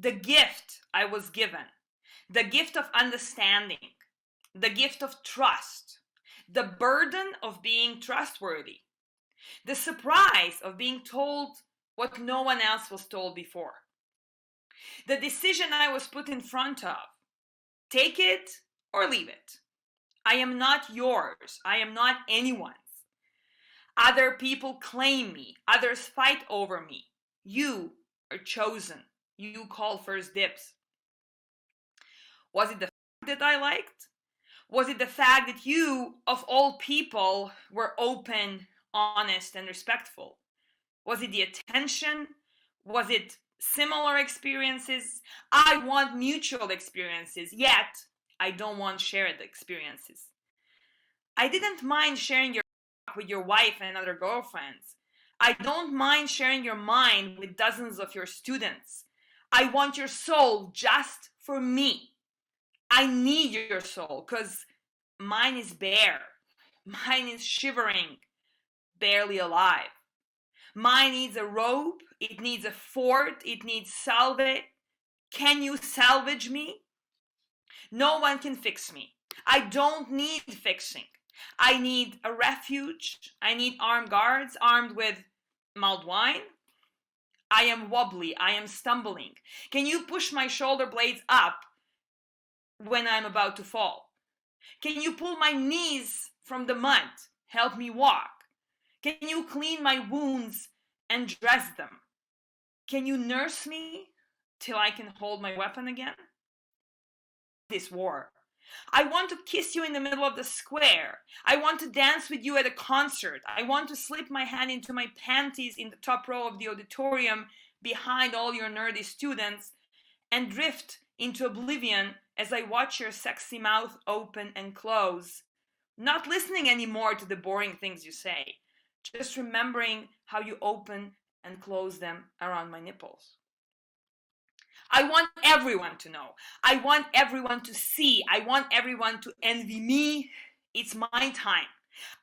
the gift I was given, the gift of understanding, the gift of trust, the burden of being trustworthy, the surprise of being told what no one else was told before, the decision I was put in front of. Take it or leave it. I am not yours. I am not anyone's. Other people claim me. Others fight over me. You are chosen. You call first dibs. Was it the fact that I liked? Was it the fact that you, of all people, were open, honest, and respectful? Was it the attention? Was it similar experiences? I want mutual experiences, yet I don't want shared experiences. I didn't mind sharing your with your wife and other girlfriends. I don't mind sharing your mind with dozens of your students. I want your soul just for me. I need your soul because mine is bare. Mine is shivering, barely alive. Mine needs a rope. It needs a fort. It needs salvage. Can you salvage me? No one can fix me. I don't need fixing. I need a refuge. I need armed guards armed with mulled wine. I am wobbly. I am stumbling. Can you push my shoulder blades up when I'm about to fall? Can you pull my knees from the mud? Help me walk. Can you clean my wounds and dress them? Can you nurse me till I can hold my weapon again? This war. I want to kiss you in the middle of the square. I want to dance with you at a concert. I want to slip my hand into my panties in the top row of the auditorium behind all your nerdy students and drift into oblivion as I watch your sexy mouth open and close, not listening anymore to the boring things you say, just remembering how you open and close them around my nipples. I want everyone to know. I want everyone to see. I want everyone to envy me. It's my time.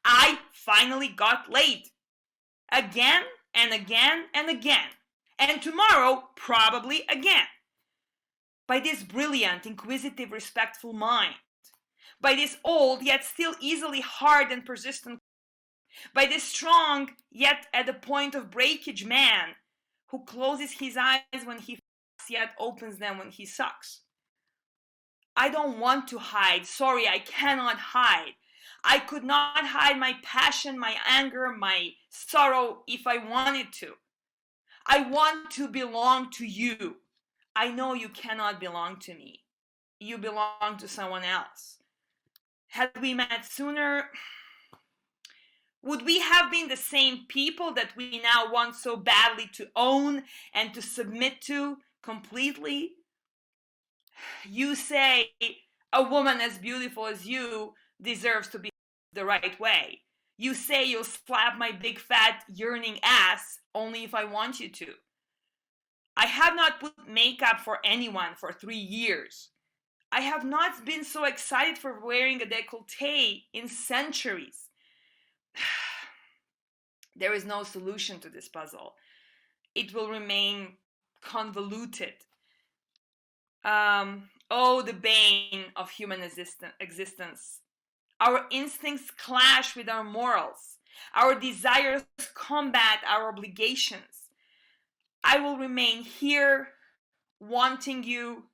I finally got laid. Again and again and again. And tomorrow, probably again. By this brilliant, inquisitive, respectful mind. By this old, yet still easily hard and persistent. By this strong, yet at the point of breakage man who closes his eyes when he yet opens them when he sucks. I don't want to hide. Sorry, I cannot hide. I could not hide my passion, my anger, my sorrow if I wanted to. I want to belong to you. I know you cannot belong to me. You belong to someone else. Had we met sooner, would we have been the same people that we now want so badly to own and to submit to completely? You say a woman as beautiful as you deserves to be the right way. You say you'll slap my big fat yearning ass only if I want you to. I have not put makeup for anyone for 3 years. I have not been so excited for wearing a décolleté in centuries. There is no solution to this puzzle. It will remain convoluted. Oh, the bane of human existence. Our instincts clash with our morals. Our desires combat our obligations. I will remain here, wanting you,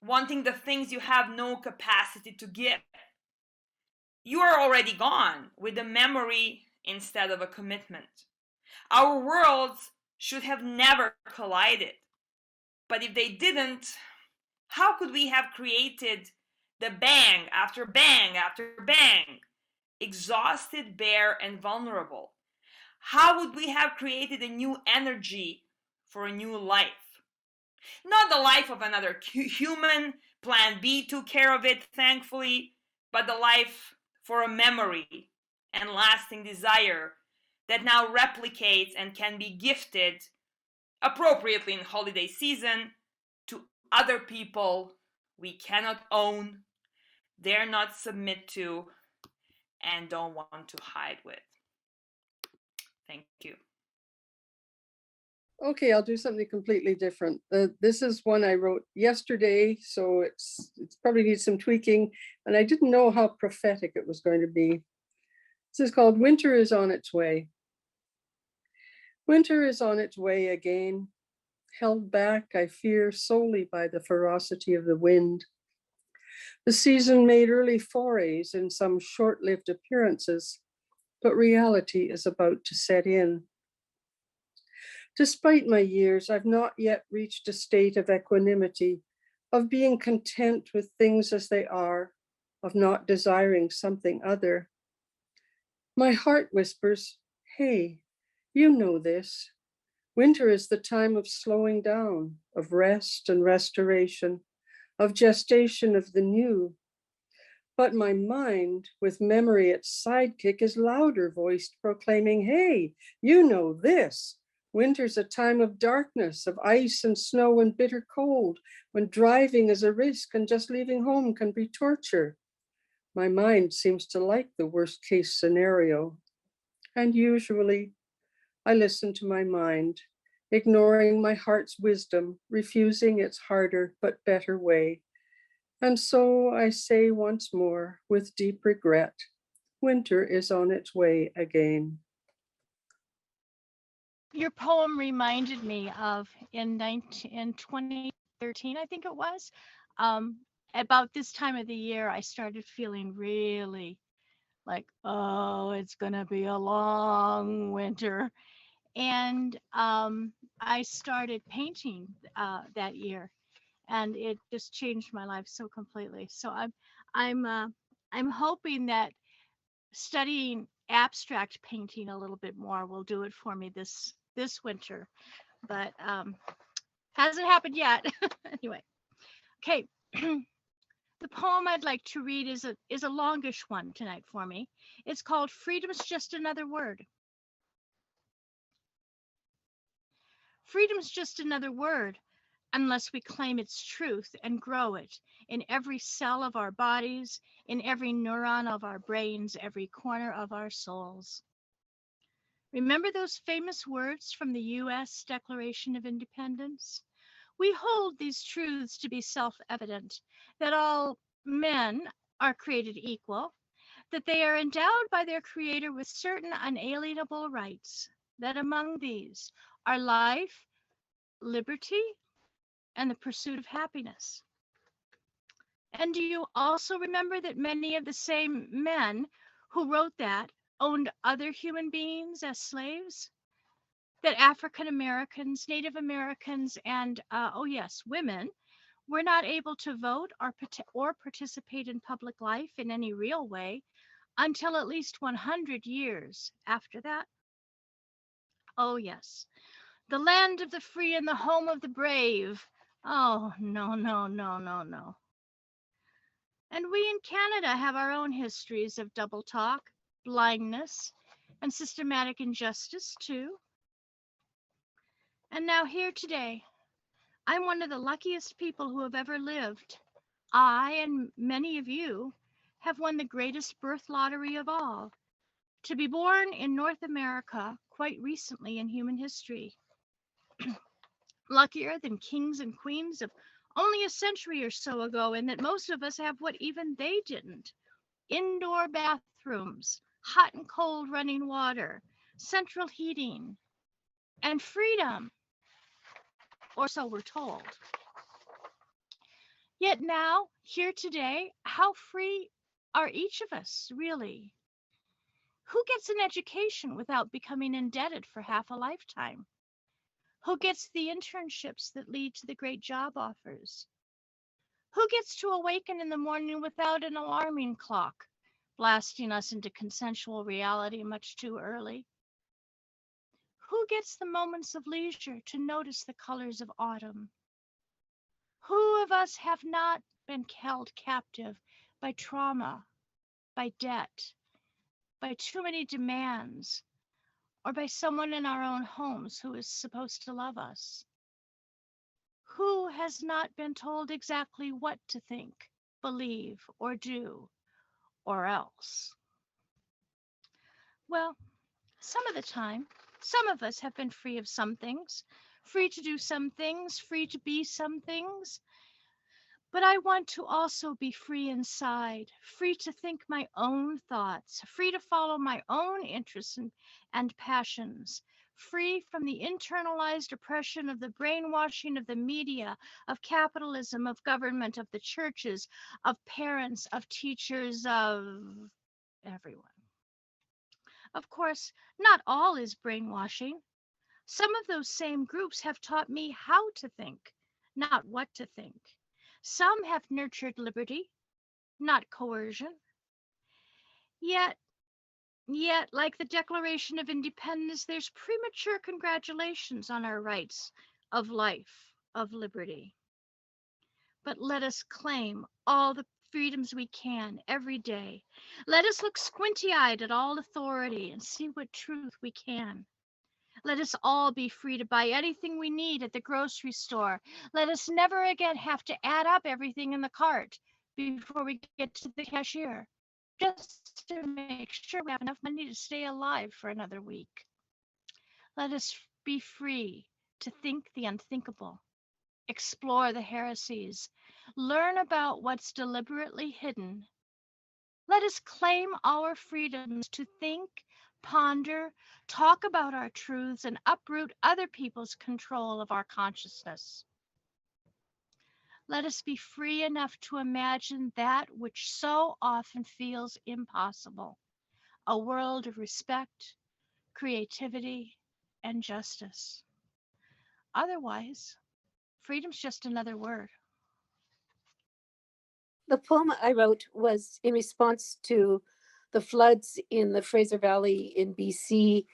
wanting the things you have no capacity to give. You are already gone with a memory instead of a commitment. Our worlds should have never collided. But if they didn't, how could we have created the bang after bang after bang, exhausted, bare, and vulnerable? How would we have created a new energy for a new life? Not the life of another human, Plan B took care of it, thankfully, but the life for a memory and lasting desire that now replicates and can be gifted appropriately in holiday season to other people we cannot own, dare not submit to, and don't want to hide with. Thank you. Okay, I'll do something completely different. This is one I wrote yesterday, so it's probably needs some tweaking, and I didn't know how prophetic it was going to be. This is called Winter is on its way. Winter is on its way again, held back, I fear, solely by the ferocity of the wind. The season made early forays in some short-lived appearances, but reality is about to set in. Despite my years, I've not yet reached a state of equanimity, of being content with things as they are, of not desiring something other. My heart whispers, hey, you know this. Winter is the time of slowing down, of rest and restoration, of gestation of the new. But my mind, with memory its sidekick, is louder voiced, proclaiming, hey, you know this. Winter's a time of darkness, of ice and snow and bitter cold, when driving is a risk and just leaving home can be torture. My mind seems to like the worst case scenario. And usually I listen to my mind, ignoring my heart's wisdom, refusing its harder but better way. And so I say once more, with deep regret, winter is on its way again. Your poem reminded me of in 2013, I think it was, um, about this time of the year, I started feeling really like, oh, it's gonna be a long winter. And I started painting that year, and it just changed my life so completely. So I'm I'm hoping that studying abstract painting a little bit more will do it for me this winter, but hasn't happened yet. Anyway, okay. The poem I'd like to read is a longish one tonight for me. It's called Freedom's Just Another Word. Freedom's just another word unless we claim its truth and grow it in every cell of our bodies, in every neuron of our brains, every corner of our souls. Remember those famous words from the U.S. Declaration of Independence? We hold these truths to be self-evident, that all men are created equal, that they are endowed by their Creator with certain unalienable rights, that among these are life, liberty, and the pursuit of happiness. And do you also remember that many of the same men who wrote that owned other human beings as slaves? That African Americans, Native Americans, and, oh yes, women were not able to vote or participate in public life in any real way until at least 100 years after that? Oh, yes. The land of the free and the home of the brave. Oh, no, no, no, no, no. And we in Canada have our own histories of double talk, blindness, and systematic injustice, too. And now, here today, I'm one of the luckiest people who have ever lived. I and many of you have won the greatest birth lottery of all, to be born in North America quite recently in human history. Luckier than kings and queens of only a century or so ago, in that most of us have what even they didn't: indoor bathrooms, hot and cold running water, central heating, and freedom, or so we're told. Yet now, here today, how free are each of us, really? Who gets an education without becoming indebted for half a lifetime? Who gets the internships that lead to the great job offers? Who gets to awaken in the morning without an alarming clock, blasting us into consensual reality much too early? Who gets the moments of leisure to notice the colors of autumn? Who of us have not been held captive by trauma, by debt, by too many demands, or by someone in our own homes who is supposed to love us? Who has not been told exactly what to think, believe, or do, or else? Well, some of the time, some of us have been free of some things, free to do some things, free to be some things. But I want to also be free inside, free to think my own thoughts, free to follow my own interests and passions, free from the internalized oppression of the brainwashing of the media, of capitalism, of government, of the churches, of parents, of teachers, of everyone. Of course, not all is brainwashing. Some of those same groups have taught me how to think, not what to think. Some have nurtured liberty, not coercion. Yet, like the Declaration of Independence, there's premature congratulations on our rights of life, of liberty. But let us claim all the freedoms we can every day. Let us look squinty-eyed at all authority and see what truth we can. Let us all be free to buy anything we need at the grocery store. Let us never again have to add up everything in the cart before we get to the cashier, just to make sure we have enough money to stay alive for another week. Let us be free to think the unthinkable, explore the heresies, learn about what's deliberately hidden. Let us claim our freedoms to think, ponder, talk about our truths, and uproot other people's control of our consciousness. Let us be free enough to imagine that which so often feels impossible, a world of respect, creativity, and justice. Otherwise, freedom's just another word. The poem I wrote was in response to the floods in the Fraser Valley in BC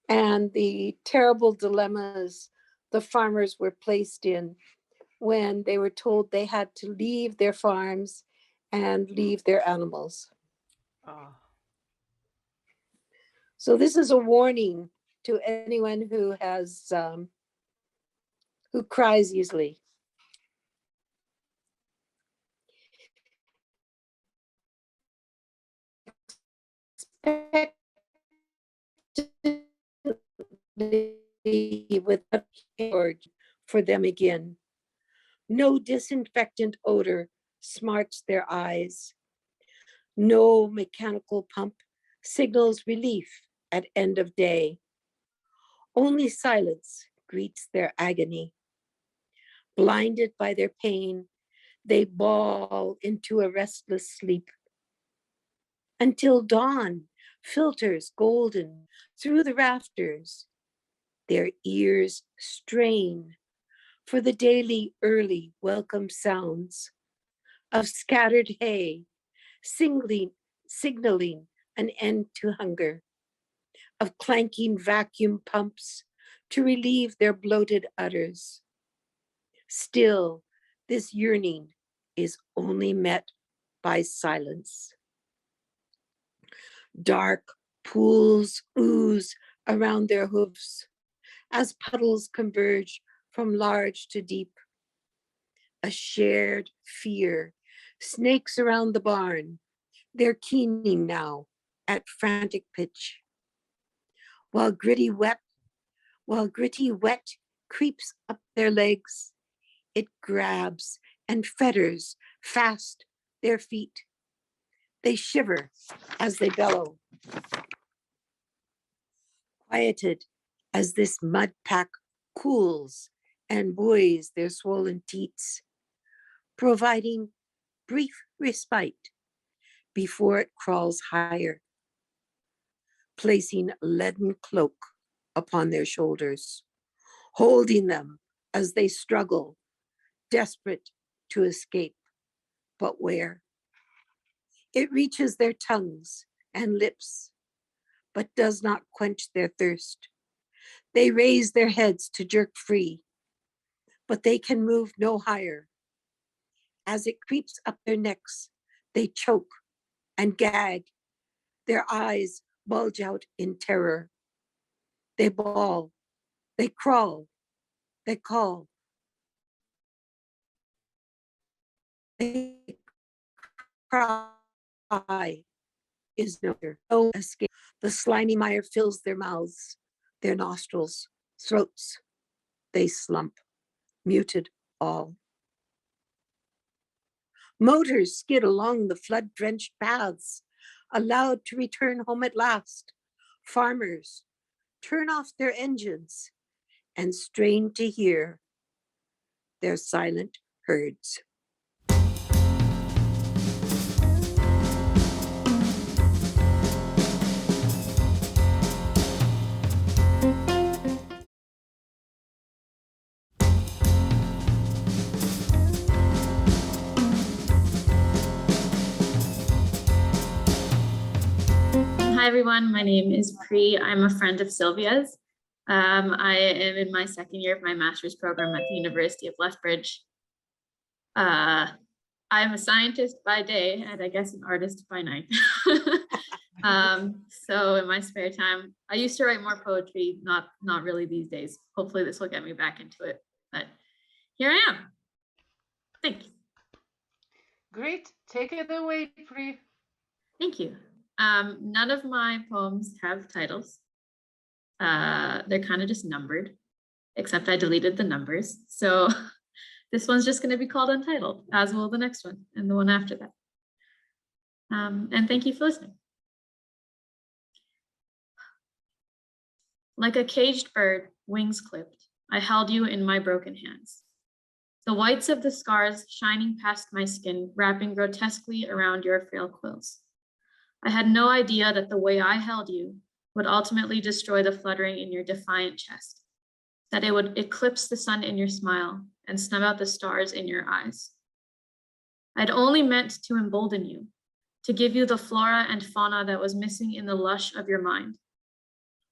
and the terrible dilemmas the farmers were placed in when they were told they had to leave their farms and leave their animals. Oh. So this is a warning to anyone who has who cries easily. Without for them again. No disinfectant odor smarts their eyes. No mechanical pump signals relief at end of day. Only silence greets their agony. Blinded by their pain, they bawl into a restless sleep. Until dawn filters golden through the rafters. Their ears strain for the daily early welcome sounds of scattered hay, signaling an end to hunger, of clanking vacuum pumps to relieve their bloated udders. Still, this yearning is only met by silence. Dark pools ooze around their hooves as puddles converge from large to deep. A shared fear snakes around the barn. They're keening now at frantic pitch. While gritty wet creeps up their legs, it grabs and fetters fast their feet. They shiver as they bellow. Quieted as this mud pack cools and buoys their swollen teats, providing brief respite before it crawls higher, placing a leaden cloak upon their shoulders, holding them as they struggle, desperate to escape. But where? It reaches their tongues and lips, but does not quench their thirst. They raise their heads to jerk free, but they can move no higher. As it creeps up their necks, they choke and gag. Their eyes bulge out in terror. They bawl, they crawl, they call. They cry is no escape. The slimy mire fills their mouths, their nostrils, throats. They slump, muted all. Motors skid along the flood-drenched paths, allowed to return home at last. Farmers turn off their engines and strain to hear their silent herds. Hi everyone, my name is Pri. I'm a friend of Silvia's. I am in my second year of my master's program at the University of Lethbridge. I'm a scientist by day and I guess an artist by night. So in my spare time, I used to write more poetry, not really these days. Hopefully this will get me back into it, but here I am. Thank you. Great, take it away, Pri. Thank you. None of my poems have titles. They're kind of just numbered, except I deleted the numbers. So this one's just going to be called Untitled, as will the next one and the one after that. And thank you for listening. Like a caged bird, wings clipped, I held you in my broken hands. The whites of the scars shining past my skin, wrapping grotesquely around your frail quills. I had no idea that the way I held you would ultimately destroy the fluttering in your defiant chest, that it would eclipse the sun in your smile and snub out the stars in your eyes. I'd only meant to embolden you, to give you the flora and fauna that was missing in the lush of your mind.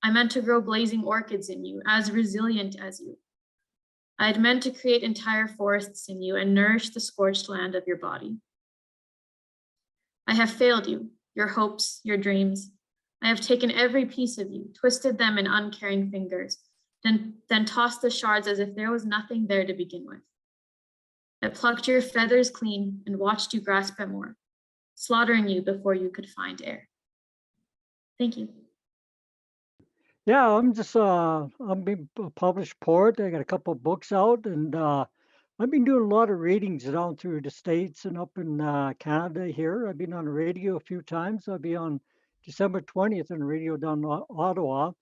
I meant to grow blazing orchids in you, as resilient as you. I had meant to create entire forests in you and nourish the scorched land of your body. I have failed you, your hopes, your dreams. I have taken every piece of you, twisted them in uncaring fingers, then tossed the shards as if there was nothing there to begin with. I plucked your feathers clean and watched you grasp at more, slaughtering you before you could find air. Thank you. Yeah, I'm being a published poet. I got a couple of books out, and I've been doing a lot of readings down through the States and up in Canada here. I've been on the radio a few times. I'll be on December 20th on the radio down in Ottawa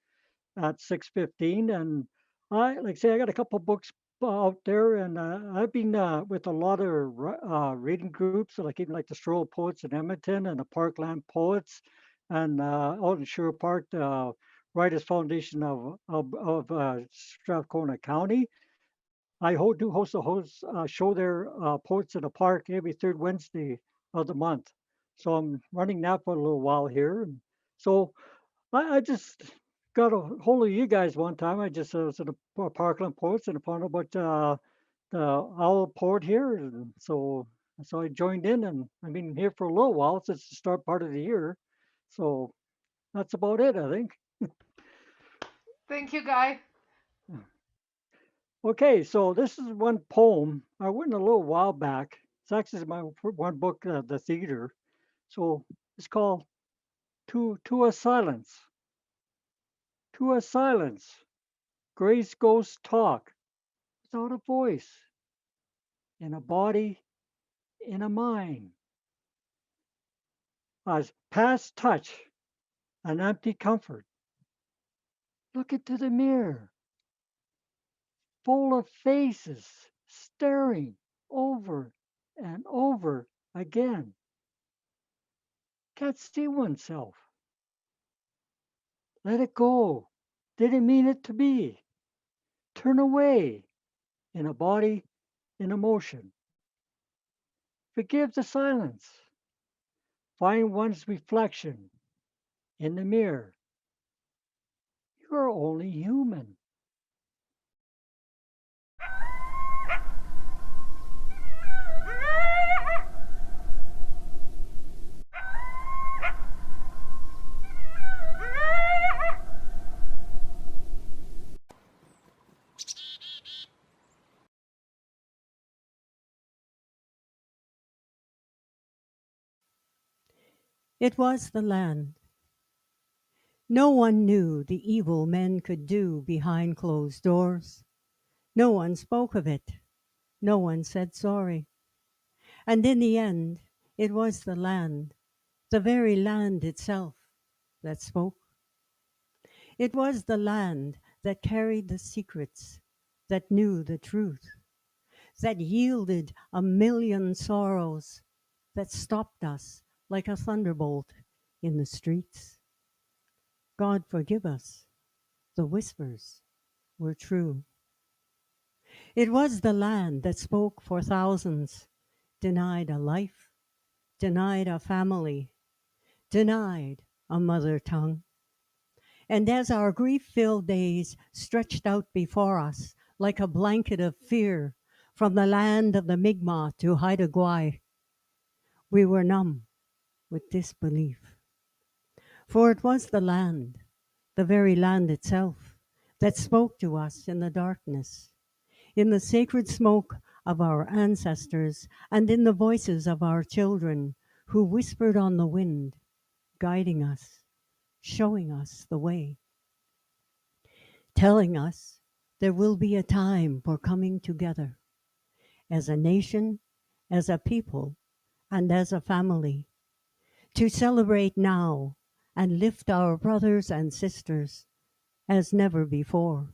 at 6:15. And like I say, I got a couple of books out there, and I've been with a lot of reading groups, like even like the Stroll Poets in Edmonton and the Parkland Poets, and out in Sherwood Park, the Writers Foundation of Strathcona County. I do host a show there, Poets in the Park, every third Wednesday of the month. So I'm running that for a little while here. And so I just got a hold of you guys one time. I just was at the Parkland Poets and found out about the Owl Port here. And so I joined in, and I've been here for a little while since the start part of the year. So that's about it, I think. Thank you, Guy. Okay, so this is one poem I written a little while back. It's actually my one book, The Theater. So it's called To a Silence. To a silence, Gray's ghosts talk without a voice, in a body, in a mind. As past touch, an empty comfort. Look into the mirror, full of faces staring over and over again. Can't see oneself. Let it go. Didn't mean it to be. Turn away, in a body, in emotion. Forgive the silence. Find one's reflection in the mirror. You're only human. It was the land. No one knew the evil men could do behind closed doors. No one spoke of it. No one said sorry. And in the end, it was the land, the very land itself, that spoke. It was the land that carried the secrets, that knew the truth, that yielded a million sorrows, that stopped us like a thunderbolt in the streets. God forgive us, the whispers were true. It was the land that spoke for thousands, denied a life, denied a family, denied a mother tongue. And as our grief-filled days stretched out before us like a blanket of fear from the land of the Mi'kmaq to Haida Gwaii, we were numb with disbelief. For it was the land, the very land itself, that spoke to us in the darkness, in the sacred smoke of our ancestors, and in the voices of our children who whispered on the wind, guiding us, showing us the way, telling us there will be a time for coming together as a nation, as a people, and as a family, to celebrate now and lift our brothers and sisters as never before.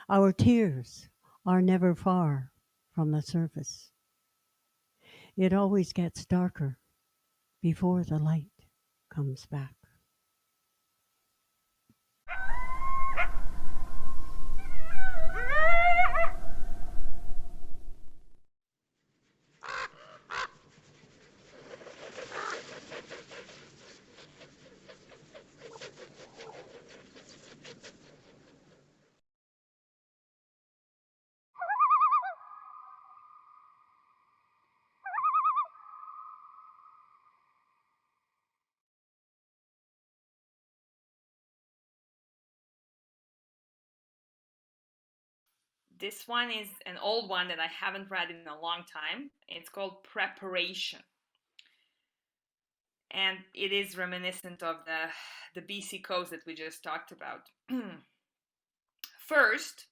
Our tears are never far from the surface. It always gets darker before the light comes back. This one is an old one that I haven't read in a long time. It's called Preparation. And it is reminiscent of the BC coast that we just talked about. First,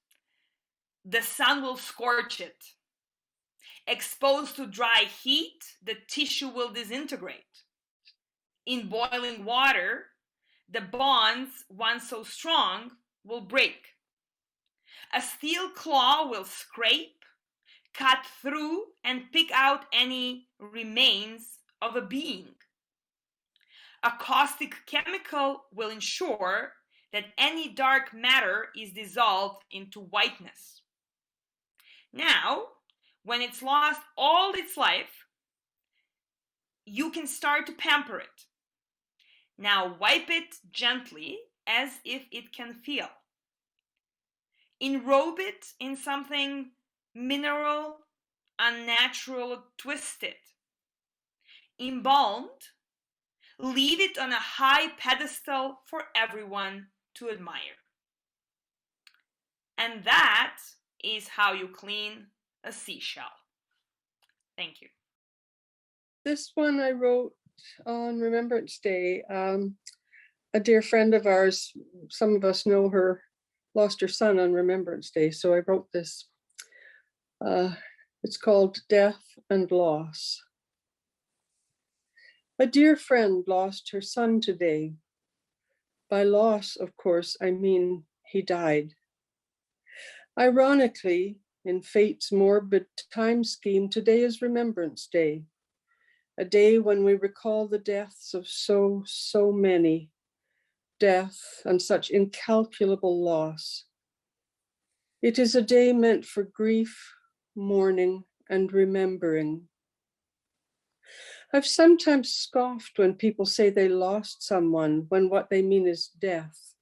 the sun will scorch it. Exposed to dry heat, the tissue will disintegrate. In boiling water, the bonds, once so strong, will break. A steel claw will scrape, cut through, and pick out any remains of a being. A caustic chemical will ensure that any dark matter is dissolved into whiteness. Now, when it's lost all its life, you can start to pamper it. Now wipe it gently as if it can feel. Enrobe it in something mineral, unnatural, twisted. Embalmed, leave it on a high pedestal for everyone to admire. And that is how you clean a seashell. Thank you. This one I wrote on Remembrance Day. A dear friend of ours, some of us know her, lost her son on Remembrance Day. So I wrote this. It's called Death and Loss. A dear friend lost her son today. By loss, of course, I mean he died. Ironically, in fate's morbid time scheme, today is Remembrance Day, a day when we recall the deaths of so many, death and such incalculable loss. It is a day meant for grief, mourning, and remembering. I've sometimes scoffed when people say they lost someone when what they mean is death.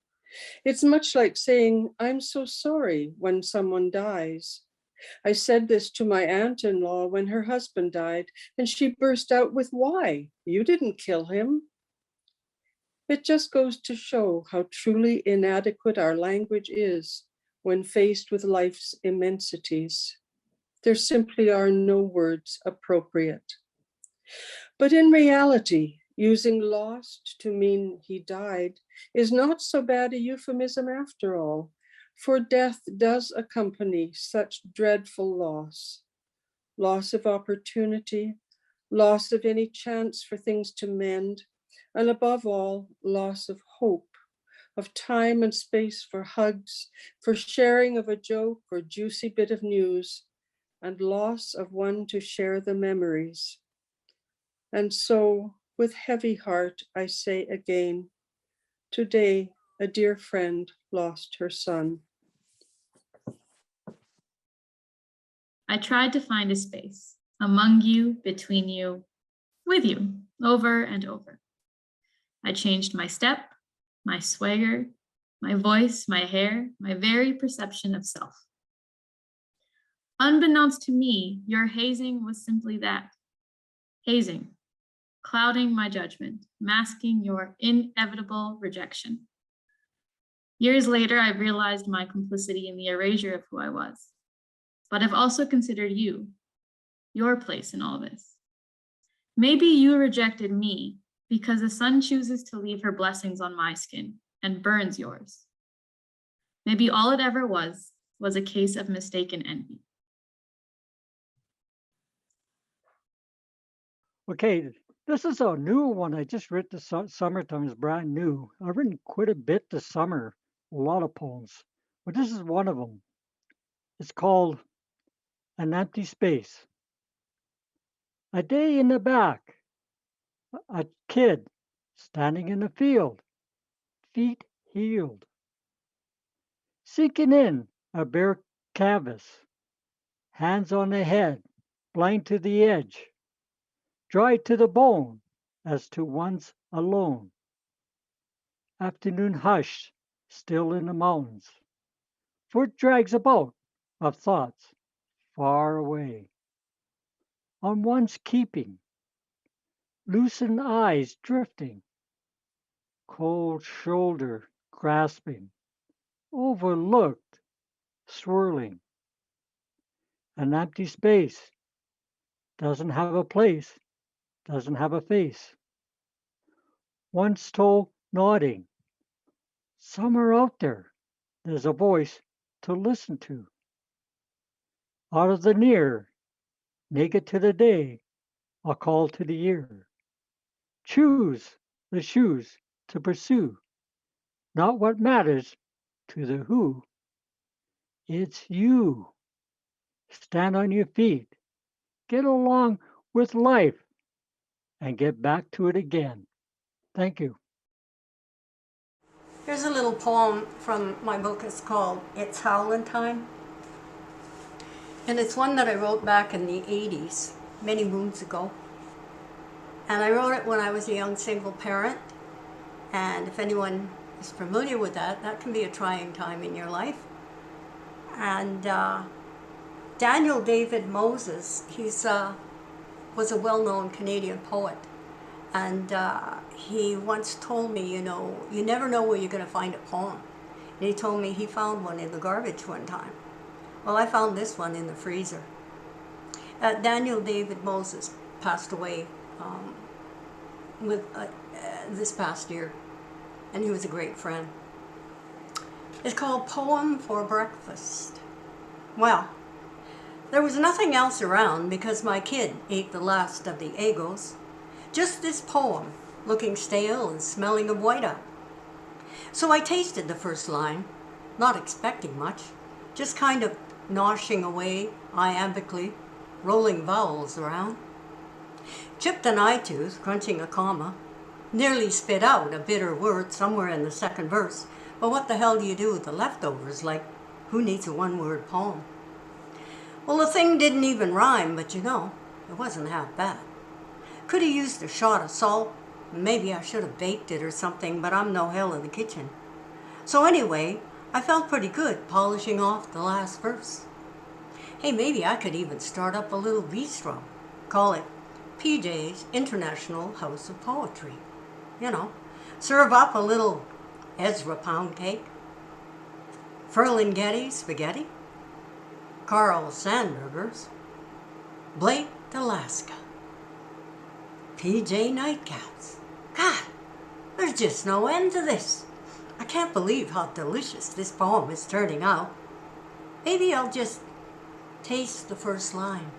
It's much like saying, I'm so sorry when someone dies. I said this to my aunt-in-law when her husband died, and she burst out with, why? You didn't kill him. It just goes to show how truly inadequate our language is when faced with life's immensities. There simply are no words appropriate. But in reality, using lost to mean he died is not so bad a euphemism after all, For death does accompany such dreadful loss, loss of opportunity, loss of any chance for things to mend, and above all, loss of hope, of time and space for hugs, for sharing of a joke or juicy bit of news, and loss of one to share the memories. And so, with heavy heart, I say again, today, a dear friend lost her son. I tried to find a space among you, between you, with you, over and over. I changed my step, my swagger, my voice, my hair, my very perception of self. Unbeknownst to me, your hazing was simply that, hazing, clouding my judgment, masking your inevitable rejection. Years later, I realized my complicity in the erasure of who I was, but I've also considered you, your place in all this. Maybe you rejected me because the sun chooses to leave her blessings on my skin and burns yours. Maybe all it ever was a case of mistaken envy. Okay, this is a new one. I just read this summertime. It's brand new. I've written quite a bit this summer, a lot of poems, but this is one of them. It's called An Empty Space. A day in the back, a kid standing in the field, feet healed, sinking in a bare canvas, hands on the head, blind to the edge, dry to the bone as to one's alone. Afternoon hush, still in the mountains, foot drags about of thoughts far away. On one's keeping, loosened eyes drifting, cold shoulder grasping, overlooked, swirling. An empty space, doesn't have a place, doesn't have a face. One's toe nodding. Somewhere out there, there's a voice to listen to. Out of the near, naked to the day, a call to the ear. Choose the shoes to pursue, not what matters to the who. It's you. Stand on your feet, get along with life, and get back to it again. Thank you. Here's a little poem from my book. It's called It's Howlin' Time. And it's one that I wrote back in the 80s, many moons ago. And I wrote it when I was a young single parent. And if anyone is familiar with that, that can be a trying time in your life. And Daniel David Moses, he's was a well-known Canadian poet. And he once told me, you know, you never know where you're going to find a poem. And he told me he found one in the garbage one time. Well, I found this one in the freezer. Daniel David Moses passed away this past year, and he was a great friend. It's called Poem for Breakfast. Well, there was nothing else around because my kid ate the last of the Eggos. Just this poem, looking stale and smelling of whiteout. So I tasted the first line, not expecting much, just kind of noshing away iambically, rolling vowels around. Chipped an eye tooth, crunching a comma, nearly spit out a bitter word somewhere in the second verse. But what the hell do you do with the leftovers? Like, who needs a one-word poem? Well, the thing didn't even rhyme, but you know, it wasn't half bad. Could have used a shot of salt. Maybe I should have baked it or something, but I'm no hell in the kitchen. So anyway, I felt pretty good polishing off the last verse. Hey, maybe I could even start up a little bistro. Call it PJ's International House of Poetry. You know, serve up a little Ezra pound cake, Ferlinghetti spaghetti, Carl Sandburgers, Blake Alaska, PJ nightcaps. God, there's just no end to this. I can't believe how delicious this poem is turning out. Maybe I'll just taste the first line.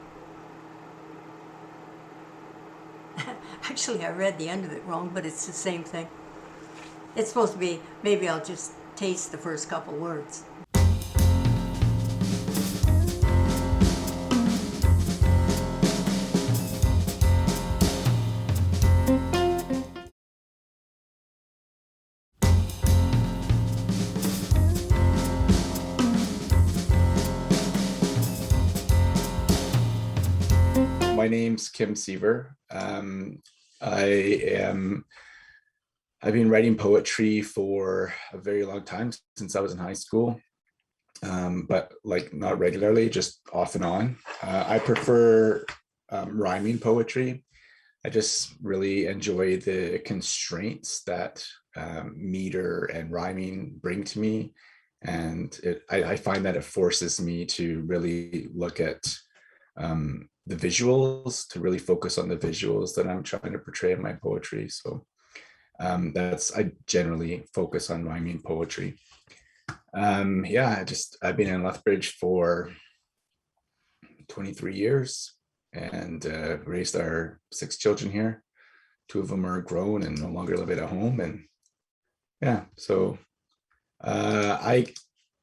Actually, I read the end of it wrong, but it's the same thing. It's supposed to be, maybe I'll just taste the first couple words. My name's Kim Siever. I've been writing poetry for a very long time, since I was in high school, but like not regularly, just off and on. I prefer rhyming poetry. I just really enjoy the constraints that meter and rhyming bring to me. And I find that it forces me to really look at the visuals, to really focus on the visuals that I'm trying to portray in my poetry. So I generally focus on rhyming poetry. I've been in Lethbridge for 23 years and raised our 6 children here. 2 of them are grown and no longer live at home. And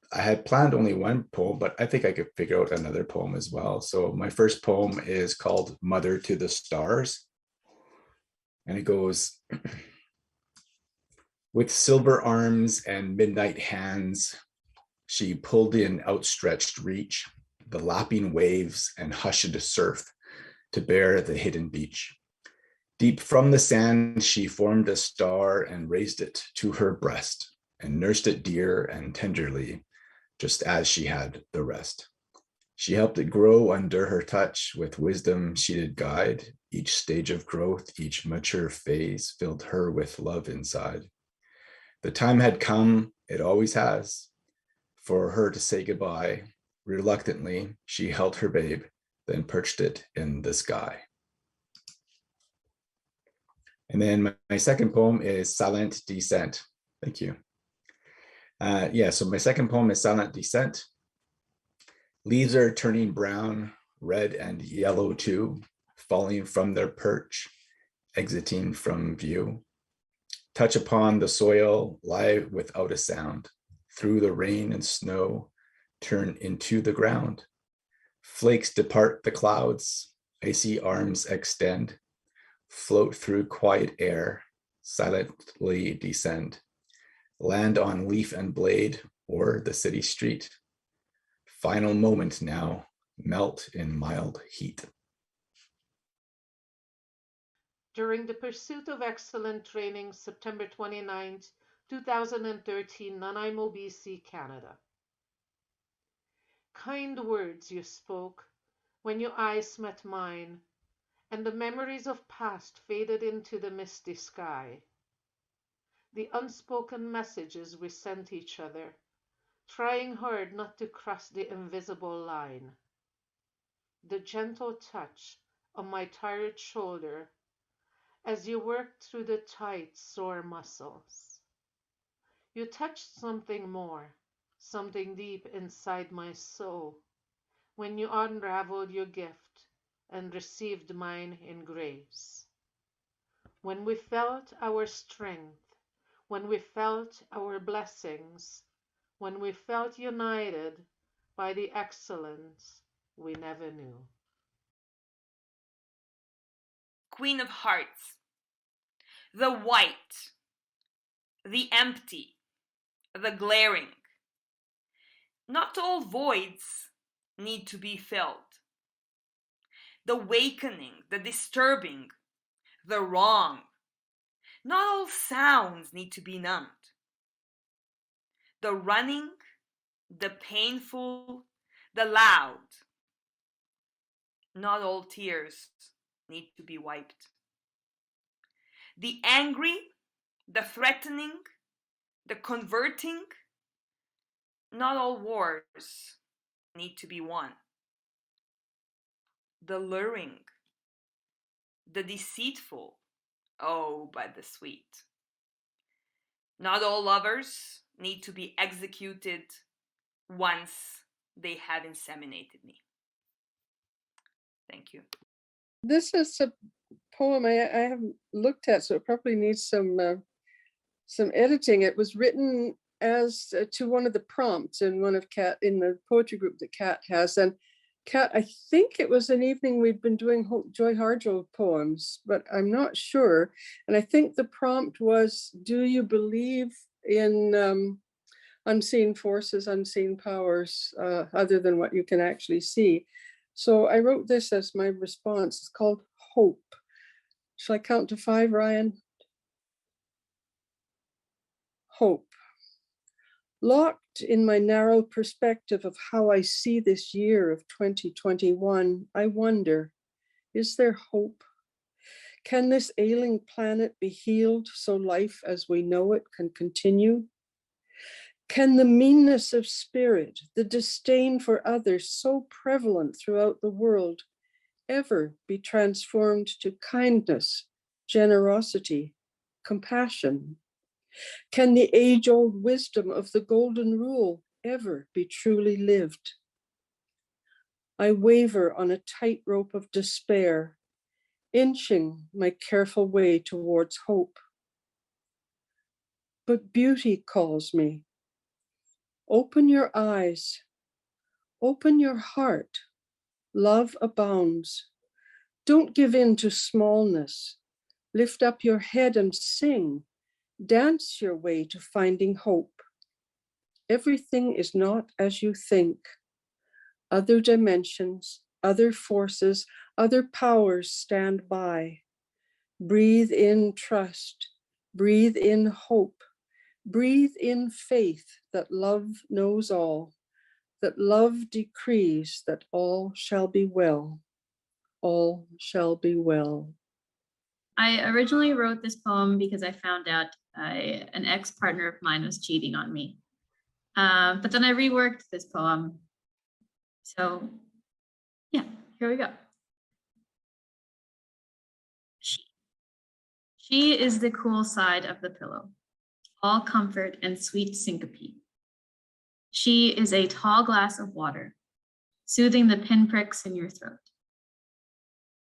I had planned only one poem, but I think I could figure out another poem as well. So my first poem is called Mother to the Stars. And it goes, with silver arms and midnight hands, she pulled in outstretched reach, the lapping waves and hushed surf to bear the hidden beach. Deep from the sand, she formed a star and raised it to her breast and nursed it dear and tenderly, just as she had the rest. She helped it grow under her touch, with wisdom she did guide. Each stage of growth, each mature phase filled her with love inside. The time had come, it always has, for her to say goodbye. Reluctantly, she held her babe, then perched it in the sky. And then my second poem is Silent Descent. Thank you. So my second poem is Silent Descent. Leaves are turning brown, red and yellow too, falling from their perch, exiting from view. Touch upon the soil, lie without a sound. Through the rain and snow, turn into the ground. Flakes depart the clouds, icy arms extend, float through quiet air, silently descend. Land on leaf and blade or the city street. Final moment now, melt in mild heat. During the Pursuit of Excellent Training, September 29, 2013, Nanaimo, BC, Canada. Kind words you spoke when your eyes met mine, and the memories of past faded into the misty sky. The unspoken messages we sent each other, trying hard not to cross the invisible line. The gentle touch on my tired shoulder as you worked through the tight, sore muscles. You touched something more, something deep inside my soul, when you unraveled your gift and received mine in grace. When we felt our strength, when we felt our blessings, when we felt united by the excellence we never knew. Queen of Hearts. The white, the empty, the glaring. Not all voids need to be filled. The wakening, the disturbing, the wrong. Not all sounds need to be numbed. The running, the painful, the loud. Not all tears need to be wiped. The angry, the threatening, the converting. Not all wars need to be won. The luring, the deceitful, oh, but the sweet. Not all lovers need to be executed once they have inseminated me. Thank you. This is a poem I haven't looked at, so it probably needs some editing. It was written as to one of the prompts in one of Kat, in the poetry group that Kat has. And Kat, I think it was an evening we'd been doing Joy Harjo poems, but I'm not sure. And I think the prompt was, do you believe in unseen forces, unseen powers, other than what you can actually see? So I wrote this as my response. It's called Hope. Shall I count to 5, Ryan? Hope. Locked in my narrow perspective of how I see this year of 2021, I wonder, is there hope? Can this ailing planet be healed so life as we know it can continue? Can the meanness of spirit, the disdain for others so prevalent throughout the world, ever be transformed to kindness, generosity, compassion? Can the age-old wisdom of the golden rule ever be truly lived? I waver on a tightrope of despair, inching my careful way towards hope. But beauty calls me. Open your eyes, open your heart. Love abounds. Don't give in to smallness. Lift up your head and sing. Dance your way to finding hope. Everything is not as you think. Other dimensions, other forces, other powers stand by. Breathe in trust. Breathe in hope. Breathe in faith that love knows all, that love decrees that all shall be well. All shall be well. I originally wrote this poem because I found out an ex-partner of mine was cheating on me. But then I reworked this poem. So yeah, here we go. She is the cool side of the pillow, all comfort and sweet syncope. She is a tall glass of water, soothing the pinpricks in your throat.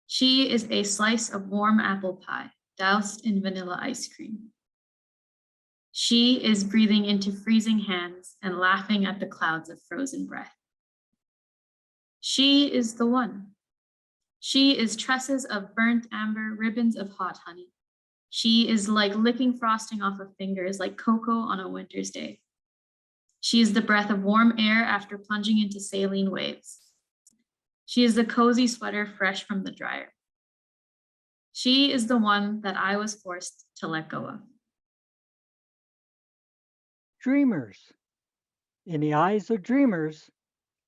She is a slice of warm apple pie, doused in vanilla ice cream. She is breathing into freezing hands and laughing at the clouds of frozen breath. She is the one. She is tresses of burnt amber, ribbons of hot honey. She is like licking frosting off of fingers, like cocoa on a winter's day. She is the breath of warm air after plunging into saline waves. She is the cozy sweater fresh from the dryer. She is the one that I was forced to let go of. Dreamers. In the eyes of dreamers,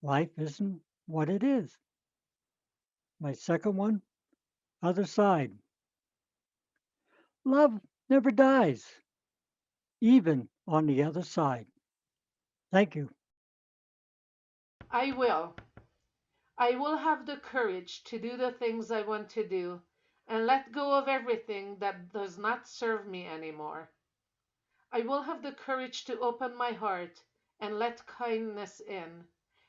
life isn't what it is. My second one, other side. Love never dies, even on the other side. Thank you. I will. I will have the courage to do the things I want to do and let go of everything that does not serve me anymore. I will have the courage to open my heart and let kindness in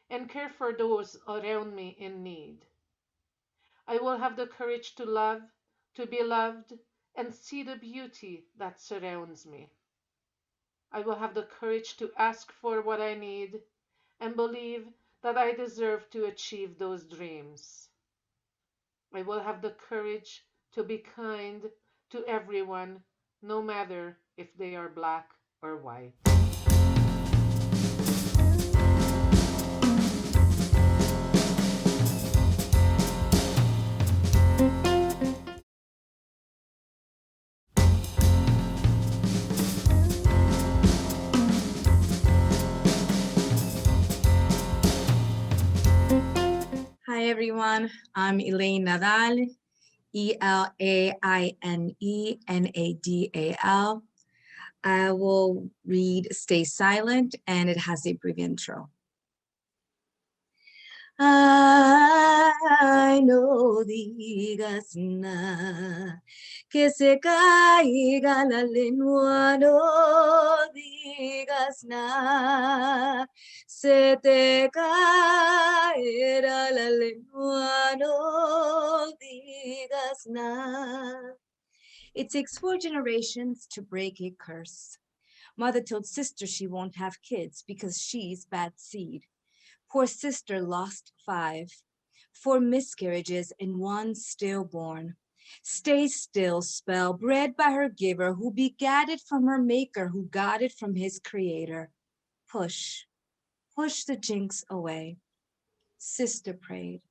and care for those around me in need. I will have the courage to love, to be loved, and see the beauty that surrounds me. I will have the courage to ask for what I need and believe that I deserve to achieve those dreams. I will have the courage to be kind to everyone, no matter if they are black or white. Hi everyone, I'm Elaine Nadal, ELAINE NADAL. I will read Stay Silent, and it has a brief intro. Ay, no digas nada, que se caiga la lengua, no digas nada, se te caerá la lengua, no digas nada. It takes 4 generations to break a curse. Mother told sister she won't have kids because she's bad seed. Poor sister lost 5, 4 miscarriages and 1 stillborn. Stay still spell, bred by her giver, who begat it from her maker, who got it from his creator. Push, push the jinx away. Sister prayed.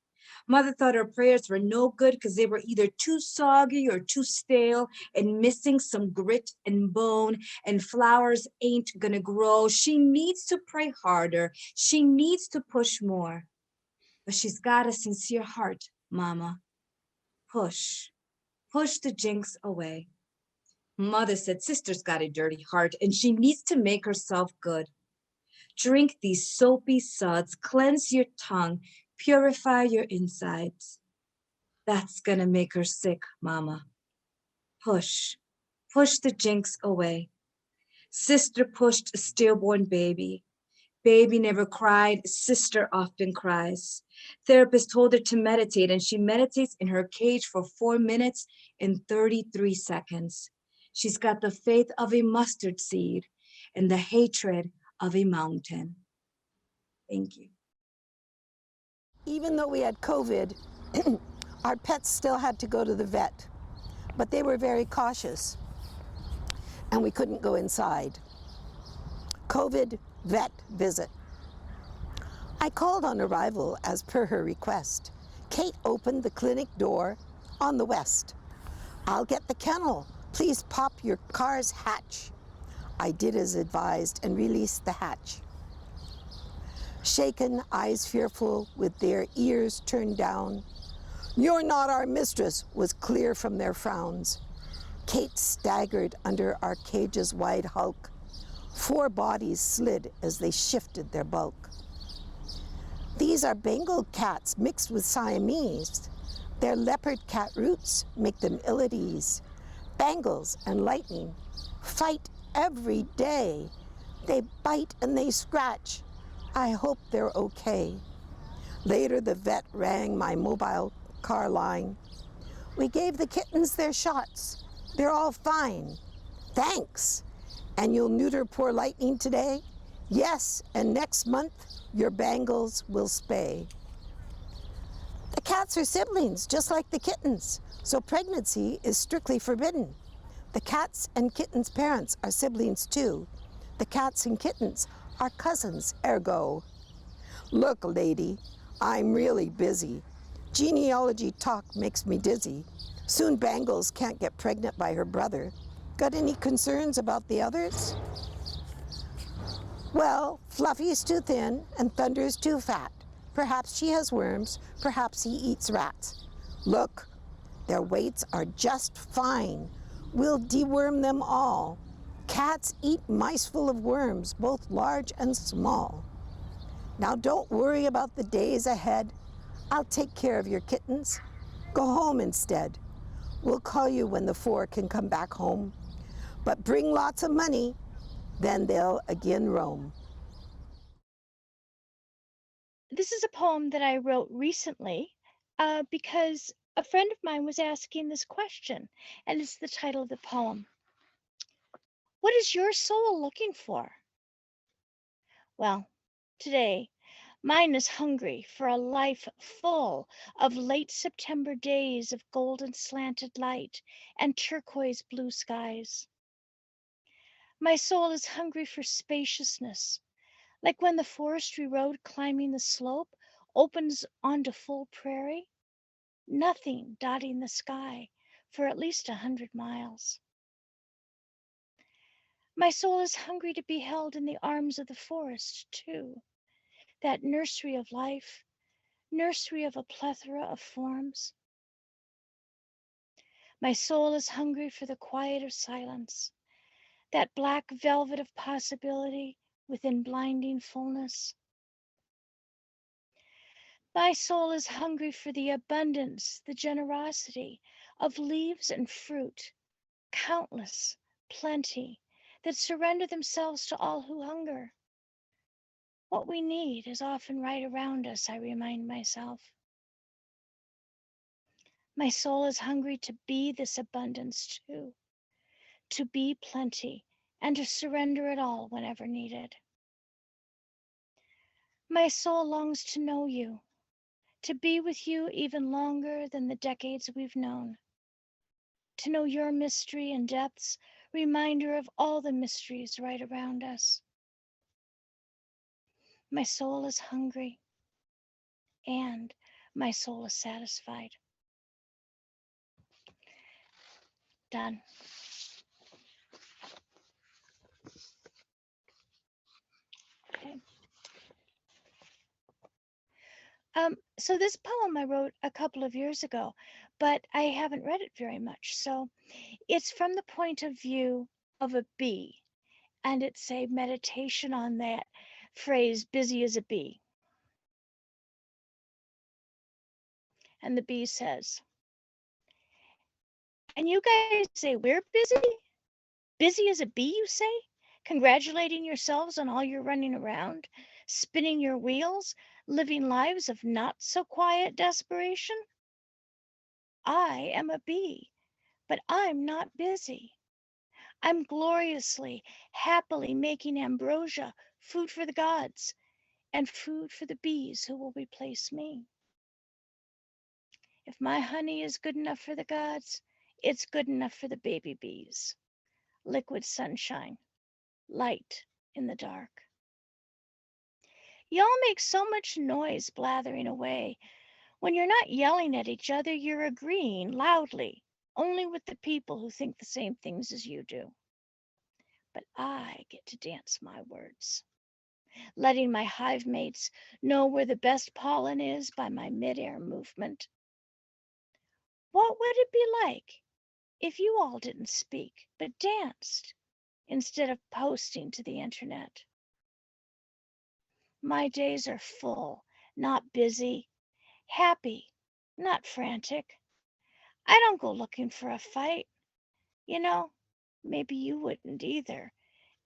Mother thought her prayers were no good because they were either too soggy or too stale and missing some grit and bone, and flowers ain't gonna grow. She needs to pray harder. She needs to push more. But she's got a sincere heart, Mama. Push, push the jinx away. Mother said sister's got a dirty heart and she needs to make herself good. Drink these soapy suds, cleanse your tongue, purify your insides. That's gonna make her sick, Mama. Push, push the jinx away. Sister pushed a stillborn baby. Baby never cried, sister often cries. Therapist told her to meditate, and she meditates in her cage for 4 minutes and 33 seconds. She's got the faith of a mustard seed and the hatred of a mountain. Thank you. Even though we had COVID, our pets still had to go to the vet, but they were very cautious and we couldn't go inside. COVID vet visit. I called on arrival as per her request. Kate opened the clinic door on the west. I'll get the kennel. Please pop your car's hatch. I did as advised and released the hatch. Shaken, eyes fearful, with their ears turned down. "You're not our mistress," was clear from their frowns. Kate staggered under our cage's wide hulk. 4 bodies slid as they shifted their bulk. These are Bengal cats mixed with Siamese. Their leopard cat roots make them ill at ease. Bangles and lightning fight every day. They bite and they scratch. I hope they're okay. Later, the vet rang my mobile car line. We gave the kittens their shots. They're all fine. Thanks. And you'll neuter poor Lightning today? Yes, and next month, your Bangles will spay. The cats are siblings, just like the kittens, so pregnancy is strictly forbidden. The cats and kittens' parents are siblings too. The cats and kittens are cousins, ergo. Look, lady, I'm really busy. Genealogy talk makes me dizzy. Soon Bangles can't get pregnant by her brother. Got any concerns about the others? Well, Fluffy's too thin and Thunder's too fat. Perhaps she has worms, perhaps he eats rats. Look, their weights are just fine. We'll deworm them all. Cats eat mice full of worms, both large and small. Now don't worry about the days ahead. I'll take care of your kittens. Go home instead. We'll call you when the 4 can come back home. But bring lots of money, then they'll again roam. This is a poem that I wrote recently because a friend of mine was asking this question, and it's the title of the poem. What is your soul looking for? Well, today, mine is hungry for a life full of late September days of golden slanted light and turquoise blue skies. My soul is hungry for spaciousness, like when the forestry road climbing the slope opens onto full prairie, nothing dotting the sky for at least 100 miles. My soul is hungry to be held in the arms of the forest, too, that nursery of life, nursery of a plethora of forms. My soul is hungry for the quiet of silence, that black velvet of possibility within blinding fullness. My soul is hungry for the abundance, the generosity of leaves and fruit, countless, plenty, that surrender themselves to all who hunger. What we need is often right around us, I remind myself. My soul is hungry to be this abundance too, to be plenty, and to surrender it all whenever needed. My soul longs to know you, to be with you even longer than the decades we've known, to know your mystery and depths, reminder of all the mysteries right around us. My soul is hungry, and my soul is satisfied. Done. Okay. So this poem I wrote a couple of years ago, but I haven't read it very much. So it's from the point of view of a bee, and it's a meditation on that phrase, busy as a bee. And the bee says, and you guys say, we're busy? Busy as a bee, you say? Congratulating yourselves on all your running around, spinning your wheels, living lives of not so quiet desperation? I am a bee, but I'm not busy. I'm gloriously, happily making ambrosia, food for the gods, and food for the bees who will replace me. If my honey is good enough for the gods, it's good enough for the baby bees. Liquid sunshine, light in the dark. Y'all make so much noise blathering away. When you're not yelling at each other, you're agreeing loudly, only with the people who think the same things as you do. But I get to dance my words, letting my hive mates know where the best pollen is by my midair movement. What would it be like if you all didn't speak, but danced instead of posting to the internet? My days are full, not busy, happy, not frantic. I don't go looking for a fight. You know, maybe you wouldn't either,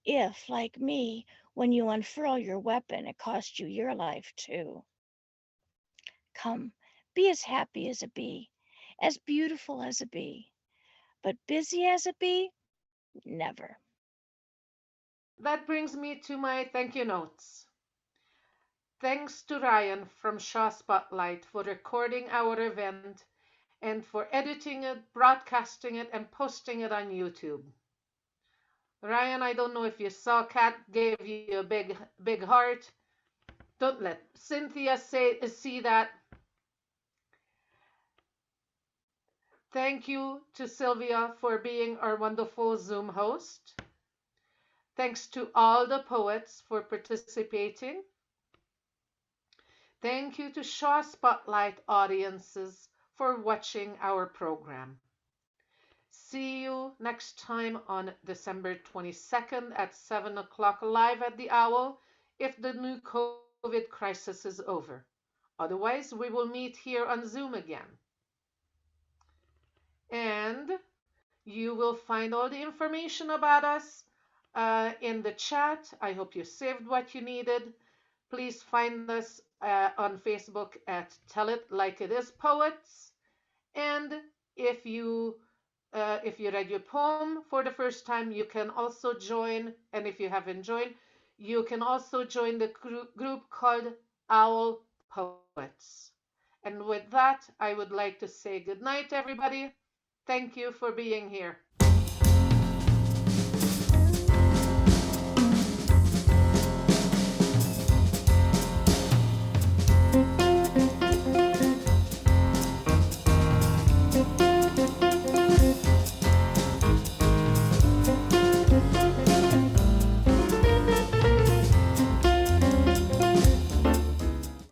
if, like me, when you unfurl your weapon, it cost you your life too. Come, be as happy as a bee, as beautiful as a bee, but busy as a bee, never. That brings me to my thank you notes. Thanks to Ryan from Shaw Spotlight for recording our event and for editing it, broadcasting it, and posting it on YouTube. Ryan, I don't know if you saw, Kat gave you a big heart. Don't let Cynthia see that. Thank you to Silvia for being our wonderful Zoom host. Thanks to all the poets for participating. Thank you to Shaw Spotlight audiences for watching our program. See you next time on December 22nd at 7 o'clock live at the Owl if the new COVID crisis is over. Otherwise, we will meet here on Zoom again. And you will find all the information about us in the chat. I hope you saved what you needed. Please find us on Facebook at Tell It Like It Is Poets. And if you read your poem for the first time, you can also join. And if you haven't joined, you can also join the group called Owl Poets. And with that, I would like to say good night, everybody. Thank you for being here.